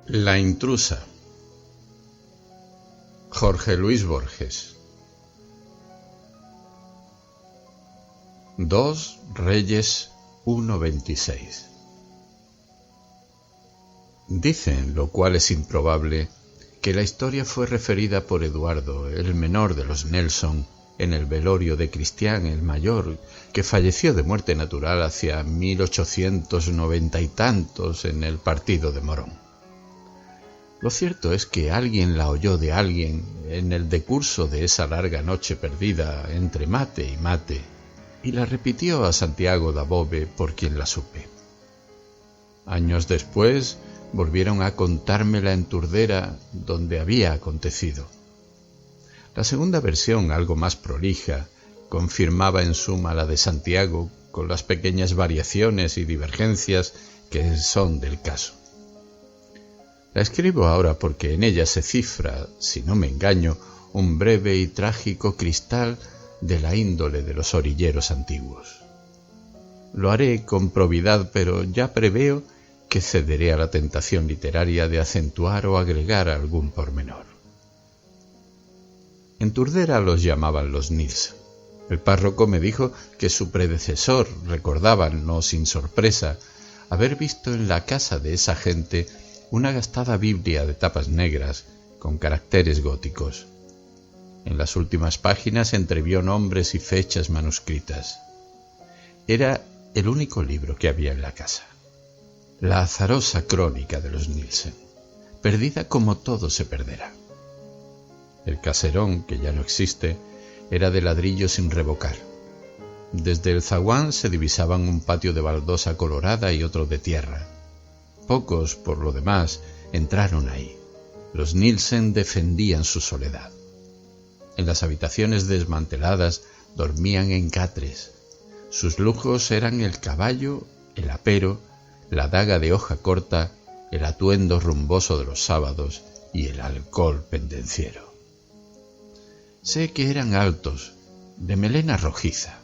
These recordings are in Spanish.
La intrusa. Jorge Luis Borges. 2 Reyes 1:26. Dicen, lo cual es improbable, que la historia fue referida por Eduardo, el menor de los Nelson, en el velorio de Cristián el mayor, que falleció de muerte natural hacia 1890 y tantos en el partido de Morón. Lo cierto es que alguien la oyó de alguien en el decurso de esa larga noche perdida entre mate y mate, y la repitió a Santiago Dabove, por quien la supe. Años después volvieron a contármela en Turdera, donde había acontecido. La segunda versión, algo más prolija, confirmaba en suma la de Santiago, con las pequeñas variaciones y divergencias que son del caso. La escribo ahora porque en ella se cifra, si no me engaño, un breve y trágico cristal de la índole de los orilleros antiguos. Lo haré con probidad, pero ya preveo que cederé a la tentación literaria de acentuar o agregar algún pormenor. En Turdera los llamaban los Nilsen. El párroco me dijo que su predecesor recordaba, no sin sorpresa, haber visto en la casa de esa gente una gastada Biblia de tapas negras con caracteres góticos. En las últimas páginas entrevió nombres y fechas manuscritas. Era el único libro que había en la casa. La azarosa crónica de los Nilsen, perdida como todo se perderá. El caserón, que ya no existe, era de ladrillo sin revocar. Desde el zaguán se divisaban un patio de baldosa colorada y otro de tierra. Pocos, por lo demás, entraron ahí. Los Nilsen defendían su soledad. En las habitaciones desmanteladas dormían en catres. Sus lujos eran el caballo, el apero, la daga de hoja corta, el atuendo rumboso de los sábados y el alcohol pendenciero. Sé que eran altos, de melena rojiza.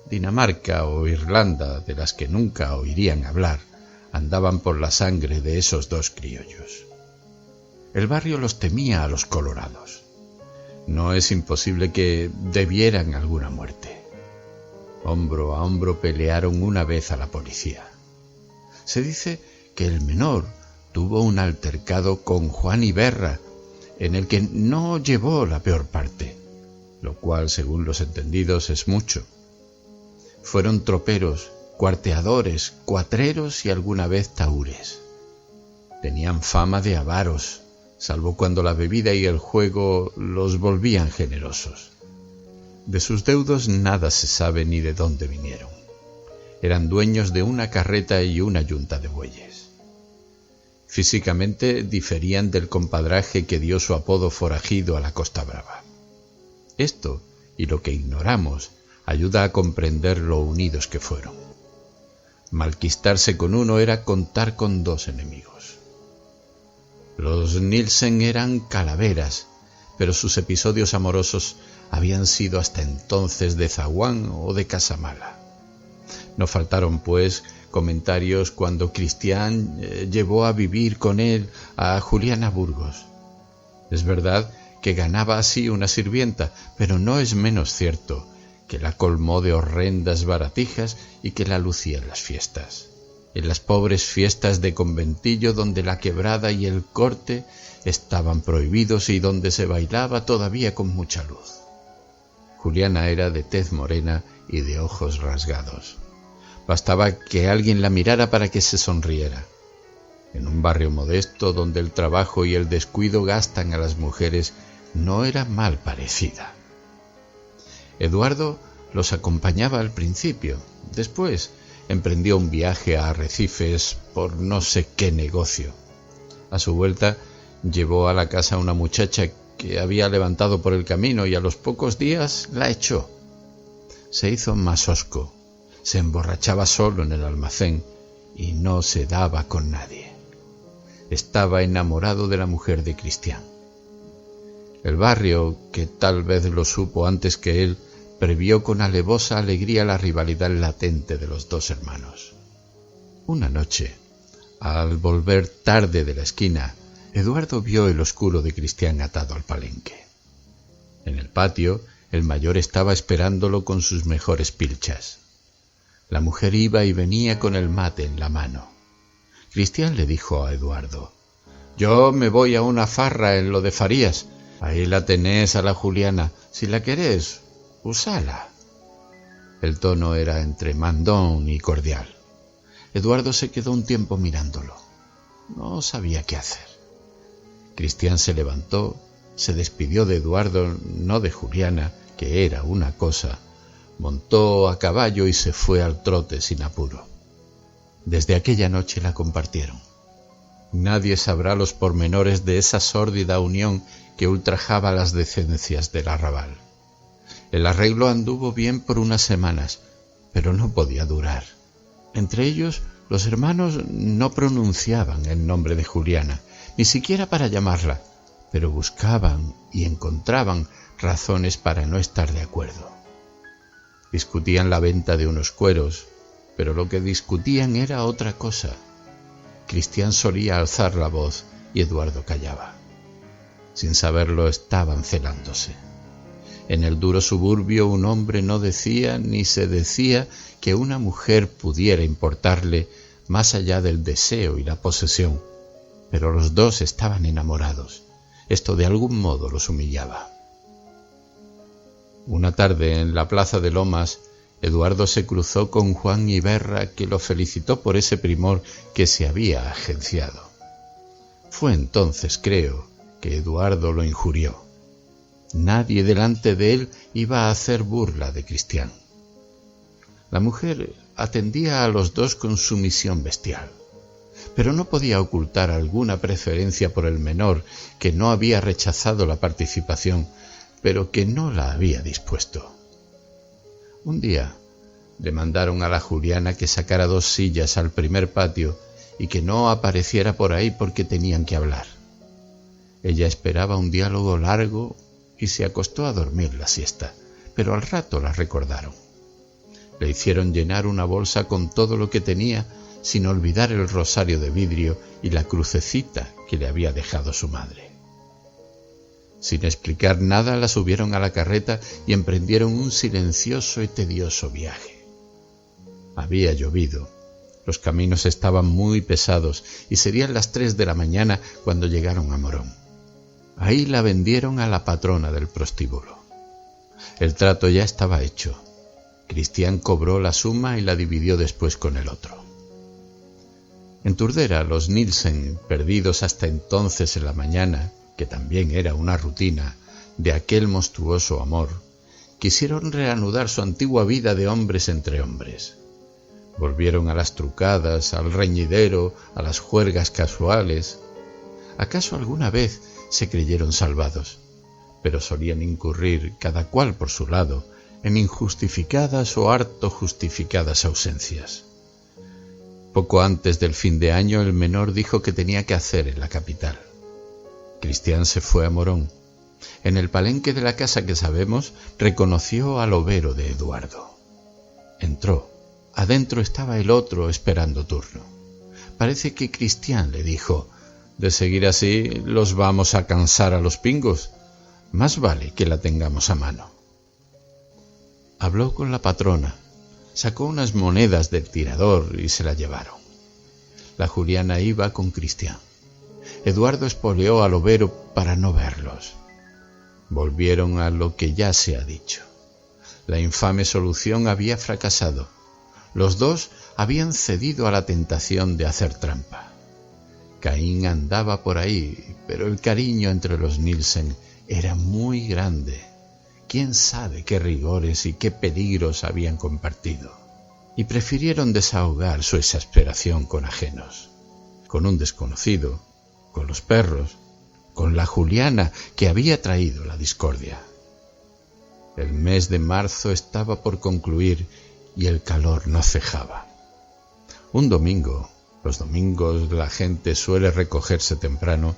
Dinamarca o Irlanda, de las que nunca oirían hablar, andaban por la sangre de esos dos criollos. El barrio los temía a los colorados. No es imposible que debieran alguna muerte. Hombro a hombro pelearon una vez a la policía. Se dice que el menor tuvo un altercado con Juan Iberra, en el que no llevó la peor parte, lo cual, según los entendidos, es mucho. Fueron troperos, cuarteadores, cuatreros y alguna vez tahúres. Tenían fama de avaros, salvo cuando la bebida y el juego los volvían generosos. De sus deudos nada se sabe ni de dónde vinieron. Eran dueños de una carreta y una yunta de bueyes. Físicamente diferían del compadraje que dio su apodo forajido a la Costa Brava. Esto, y lo que ignoramos, ayuda a comprender lo unidos que fueron. Malquistarse con uno era contar con dos enemigos. Los Nilsen eran calaveras, pero sus episodios amorosos habían sido hasta entonces de zaguán o de casa mala. No faltaron, pues, comentarios cuando Cristián llevó a vivir con él a Juliana Burgos. Es verdad que ganaba así una sirvienta, pero no es menos cierto que la colmó de horrendas baratijas y que la lucía en las fiestas. En las pobres fiestas de conventillo donde la quebrada y el corte estaban prohibidos y donde se bailaba todavía con mucha luz. Juliana era de tez morena y de ojos rasgados. Bastaba que alguien la mirara para que se sonriera. En un barrio modesto donde el trabajo y el descuido gastan a las mujeres, no era mal parecida. Eduardo los acompañaba al principio. Después emprendió un viaje a Arrecifes por no sé qué negocio. A su vuelta llevó a la casa a una muchacha que había levantado por el camino y a los pocos días la echó. Se hizo masosco. Se emborrachaba solo en el almacén y no se daba con nadie. Estaba enamorado de la mujer de Cristián. El barrio, que tal vez lo supo antes que él, previó con alevosa alegría la rivalidad latente de los dos hermanos. Una noche, Al volver tarde de la esquina, Eduardo vio el oscuro de Cristián atado al palenque. En el patio, el mayor estaba esperándolo con sus mejores pilchas. La mujer iba y venía con el mate en la mano. Cristián le dijo a Eduardo: «Yo me voy a una farra en lo de Farías. Ahí la tenés a la Juliana. Si la querés, usala». El tono era entre mandón y cordial. Eduardo se quedó un tiempo mirándolo. No sabía qué hacer. Cristián se levantó, se despidió de Eduardo, no de Juliana, que era una cosa, montó a caballo y se fue al trote sin apuro. Desde aquella noche la compartieron. Nadie sabrá los pormenores de esa sórdida unión que ultrajaba las decencias del arrabal. El arreglo anduvo bien por unas semanas, pero no podía durar. Entre ellos, los hermanos no pronunciaban el nombre de Juliana, ni siquiera para llamarla, pero buscaban y encontraban razones para no estar de acuerdo. Discutían la venta de unos cueros, pero lo que discutían era otra cosa. Cristián solía alzar la voz y Eduardo callaba. Sin saberlo, estaban celándose. En el duro suburbio un hombre no decía ni se decía que una mujer pudiera importarle más allá del deseo y la posesión, pero los dos estaban enamorados. Esto de algún modo los humillaba. Una tarde en la plaza de Lomas, Eduardo se cruzó con Juan Iberra, que lo felicitó por ese primor que se había agenciado. Fue entonces, creo, que Eduardo lo injurió. Nadie delante de él iba a hacer burla de Cristián. La mujer atendía a los dos con sumisión bestial, pero no podía ocultar alguna preferencia por el menor, que no había rechazado la participación, pero que no la había dispuesto. Un día le mandaron a la Juliana que sacara 2 sillas al primer patio y que no apareciera por ahí porque tenían que hablar. Ella esperaba un diálogo largo y se acostó a dormir la siesta, pero al rato la recordaron. Le hicieron llenar una bolsa con todo lo que tenía, sin olvidar el rosario de vidrio y la crucecita que le había dejado su madre. Sin explicar nada, la subieron a la carreta y emprendieron un silencioso y tedioso viaje. Había llovido, los caminos estaban muy pesados y serían las 3 de la mañana cuando llegaron a Morón. Ahí la vendieron a la patrona del prostíbulo. El trato ya estaba hecho. Cristián cobró la suma y la dividió después con el otro. En Turdera, los Nielsen, perdidos hasta entonces en la mañana, que también era una rutina, de aquel monstruoso amor, quisieron reanudar su antigua vida de hombres entre hombres. Volvieron a las trucadas, al reñidero, a las juergas casuales. ¿Acaso alguna vez se creyeron salvados? Pero solían incurrir, cada cual por su lado, en injustificadas o harto justificadas ausencias. Poco antes del fin de año, el menor dijo que tenía que hacer en la capital. Cristián se fue a Morón. En el palenque de la casa que sabemos, reconoció al overo de Eduardo. Entró. Adentro estaba el otro esperando turno. Parece que Cristián le dijo: «De seguir así, los vamos a cansar a los pingos. Más vale que la tengamos a mano». Habló con la patrona, sacó unas monedas del tirador y se la llevaron. La Juliana iba con Cristián. Eduardo espoleó al overo para no verlos. Volvieron a lo que ya se ha dicho. La infame solución había fracasado. Los dos habían cedido a la tentación de hacer trampa. Caín andaba por ahí, pero el cariño entre los Nielsen era muy grande. Quién sabe qué rigores y qué peligros habían compartido. Y prefirieron desahogar su exasperación con ajenos, con un desconocido, con los perros, con la Juliana que había traído la discordia. El mes de marzo estaba por concluir y el calor no cejaba. Un domingo, los domingos la gente suele recogerse temprano,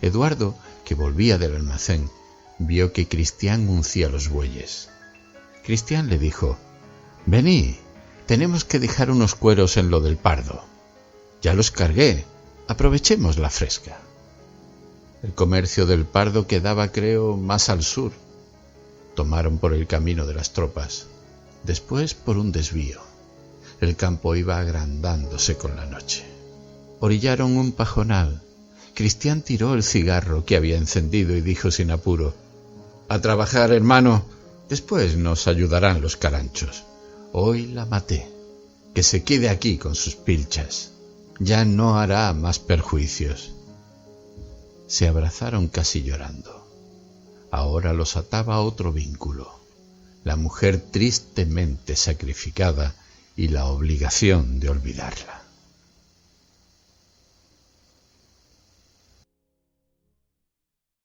Eduardo, que volvía del almacén, vio que Cristián uncía los bueyes. Cristián le dijo: «Vení, tenemos que dejar unos cueros en lo del Pardo». Ya los cargué. Aprovechemos la fresca. El comercio del Pardo quedaba, creo, más al sur. Tomaron por el camino de las tropas, después por un desvío. El campo iba agrandándose con la noche. Orillaron un pajonal. Cristián tiró el cigarro que había encendido y dijo sin apuro: «A trabajar, hermano. Después nos ayudarán los caranchos. Hoy la maté. Que se quede aquí con sus pilchas. Ya no hará más perjuicios». Se abrazaron casi llorando. Ahora los ataba otro vínculo, la mujer tristemente sacrificada y la obligación de olvidarla.